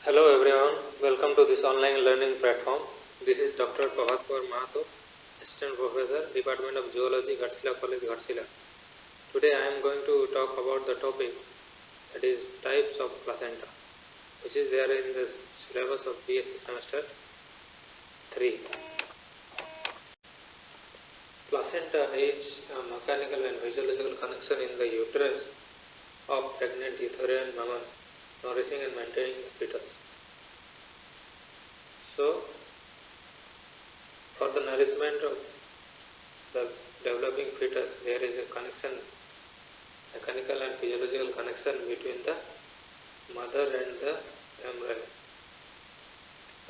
Hello everyone, welcome to this online learning platform. This is Dr. Prabhat Kaur Mahato, Assistant Professor, Department of Zoology, Ghatsila College, Ghatsila. Today I am going to talk about the topic that is types of placenta, which is there in the syllabus of BSc semester 3. Placenta is a mechanical and physiological connection in the uterus of pregnant Eutherian mammal, nourishing and maintaining the fetus. So, for the nourishment of the developing fetus, there is a connection, mechanical and physiological connection between the mother and the embryo.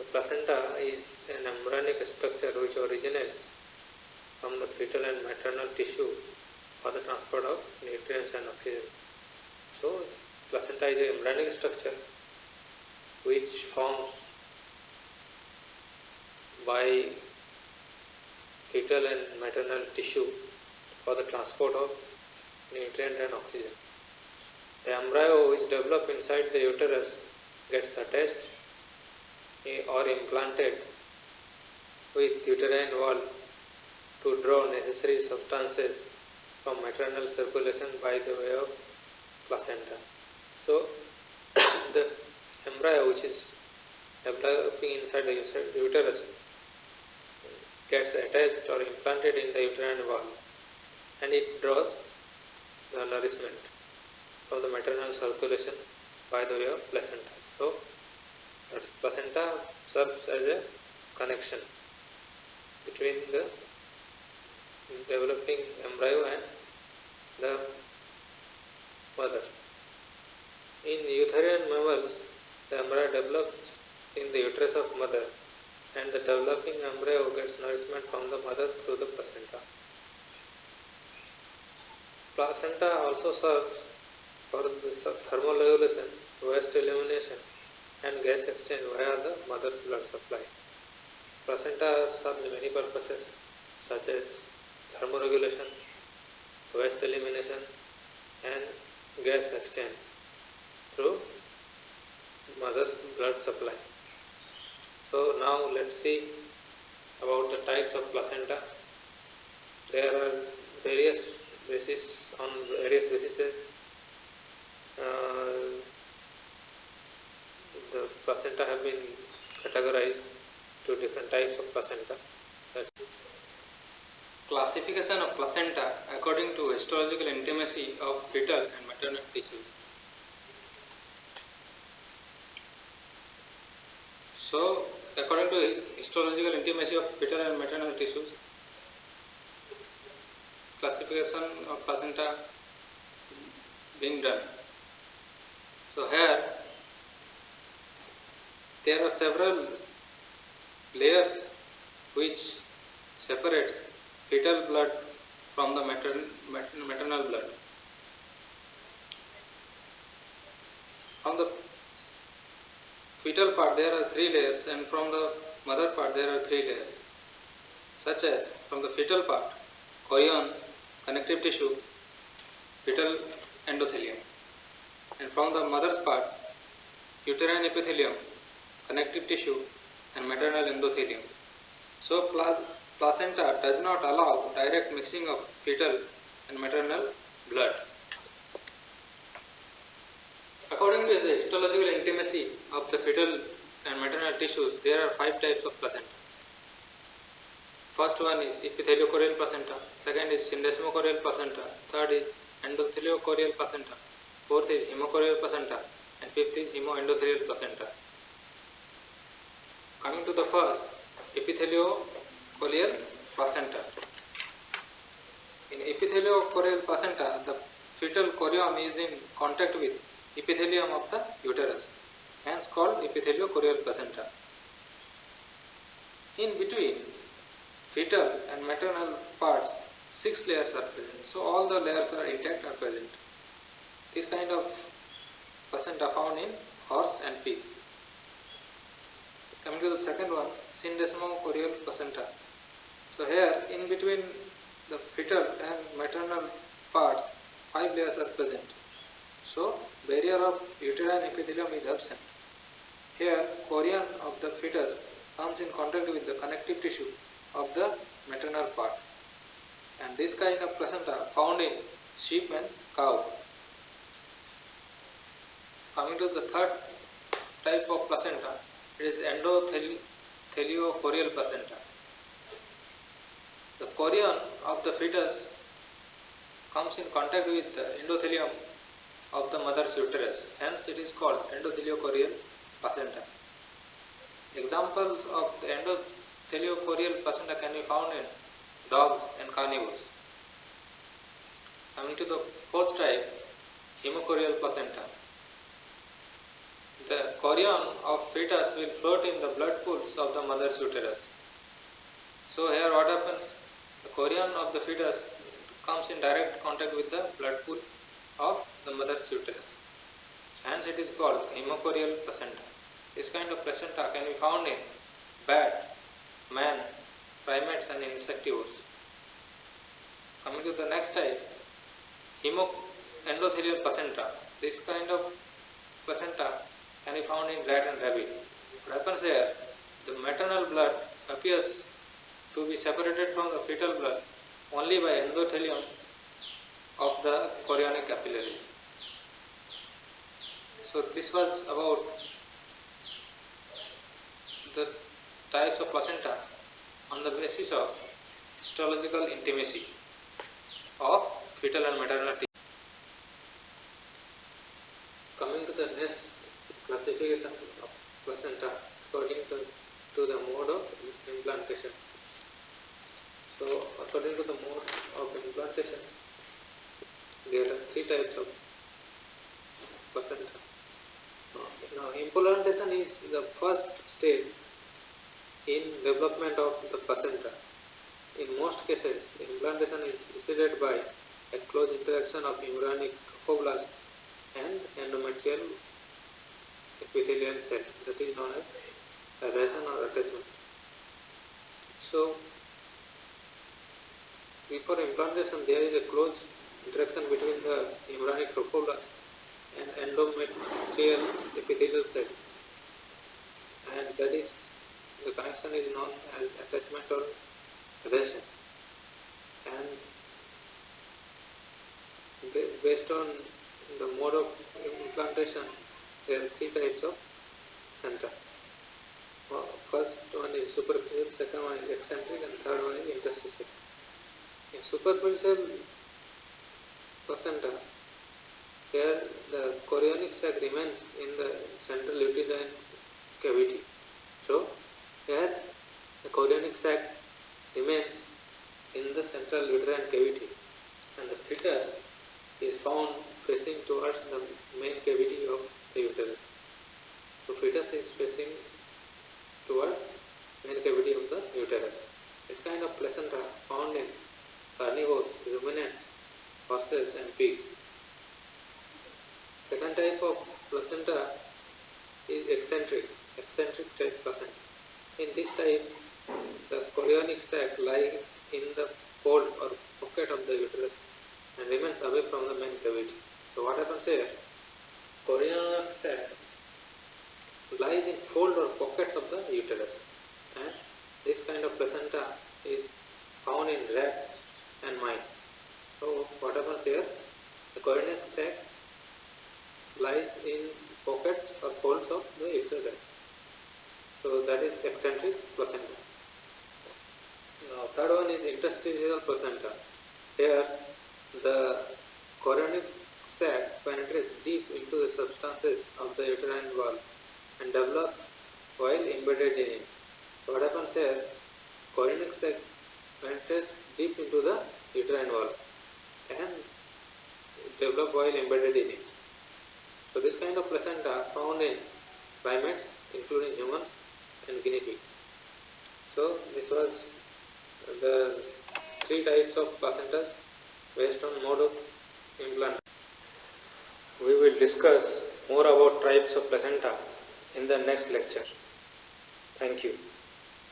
The placenta is an embryonic structure which originates from the fetal and maternal tissue for the transport of nutrients and oxygen. So, placenta is an embryonic structure which forms by fetal and maternal tissue for the transport of nutrient and oxygen. The embryo which develops inside the uterus gets attached or implanted with uterine wall to draw necessary substances from maternal circulation by the way of placenta. So, the embryo which is developing inside the uterus gets attached or implanted in the uterine wall, and it draws the nourishment from the maternal circulation by the way of placenta. So, placenta serves as a connection between the developing embryo and the mother. In Eutherian mammals, the embryo develops in the uterus of mother, and the developing embryo gets nourishment from the mother through the placenta. Placenta also serves for the thermoregulation, waste elimination and gas exchange via the mother's blood supply. Placenta serves many purposes such as thermoregulation, waste elimination and gas exchange through mother's blood supply. So now let's see about the types of placenta. There are various bases. The placenta have been categorized to different types of placenta. Classification of placenta according to histological intimacy of fetal and maternal tissue. So, according to histological intimacy of fetal and maternal tissues, classification of placenta being done. So here there are several layers which separates fetal blood from the maternal blood. From the fetal part there are 3 layers, and from the mother part there are 3 layers, such as from the fetal part, chorion, connective tissue, fetal endothelium, and from the mother's part, uterine epithelium, connective tissue and maternal endothelium. So placenta does not allow direct mixing of fetal and maternal blood. According to the histological intimacy of the fetal and maternal tissues, there are 5 types of placenta. First one is epitheliochorial placenta, second is syndesmochorial placenta, third is endotheliochorial placenta, fourth is hemochorial placenta, and fifth is hemoendothelial placenta. Coming to the first, epitheliochorial placenta. In epitheliochorial placenta, the fetal chorion is in contact with epithelium of the uterus, hence called epitheliochorial placenta. In between fetal and maternal parts, 6 layers are present. So all the layers are intact, are present. This kind of placenta found in horse and pig. Coming to the second one, syndesmochorial placenta. So here in between the fetal and maternal parts, 5 layers are present. So barrier of uterine epithelium is absent. Here, chorion of the fetus comes in contact with the connective tissue of the maternal part, and this kind of placenta found in sheep and cow. Coming to the third type of placenta, it is endotheliocorial placenta. The chorion of the fetus comes in contact with the endothelium of the mother's uterus, hence it is called endotheliocorial placenta. Examples of the endotheliocorial placenta can be found in dogs and carnivores. Coming to the fourth type, hemocorial placenta. The chorion of fetus will float in the blood pools of the mother's uterus. So here what happens, the chorion of the fetus comes in direct contact with the blood pool of the mother's uterus. Hence it is called hemocorial placenta. This kind of placenta can be found in bat, man, primates and insectivores. Coming to the next type, endothelial placenta. This kind of placenta can be found in rat and rabbit. What happens here, the maternal blood appears to be separated from the fetal blood only by endothelium of the chorionic capillary. So this was about the types of placenta on the basis of histological intimacy of fetal and maternal tissue. Coming to the next classification of placenta according to the mode of implantation. So according to the mode of implantation, there are three types of placenta. Now implantation is the first stage in development of the placenta. In most cases, implantation is preceded by a close interaction of embryonic trophoblast and endometrial epithelial cells, that is known as adhesion or attachment. So before implantation, there is a close interaction between the embryonic trophoblast and endometrial epithelial cell, and that is the connection is known as attachment or adhesion. And based on the mode of implantation, there are three types of placenta. First one is superficial, second one is eccentric, and third one is interstitial. In superficial placenta, here the chorionic sac remains in the central uterine cavity. So here the chorionic sac remains in the central uterine cavity, and the fetus is found facing towards the main cavity of the uterus. So fetus is facing towards main cavity of the uterus. This kind of placenta found in carnivores, ruminants, horses and pigs. Second type of placenta is eccentric type placenta. In this type, the chorionic sac lies in the fold or pocket of the uterus and remains away from the main cavity. So what happens here? Chorionic sac lies in fold or pockets of the uterus, and this kind of placenta is found in rats and mice. So what happens here? The chorionic sac lies in pockets or folds of the uterus. So that is eccentric placenta. Now third one is interstitial placenta. Here the chorionic sac penetrates deep into the substances of the uterine wall and develop while embedded in it. So what happens here? Chorionic sac penetrates deep into the uterine wall and develop while embedded in it. So this kind of placenta found in primates, including humans and guinea pigs. So this was the three types of placenta based on mode of implant. We will discuss more about types of placenta in the next lecture. Thank you.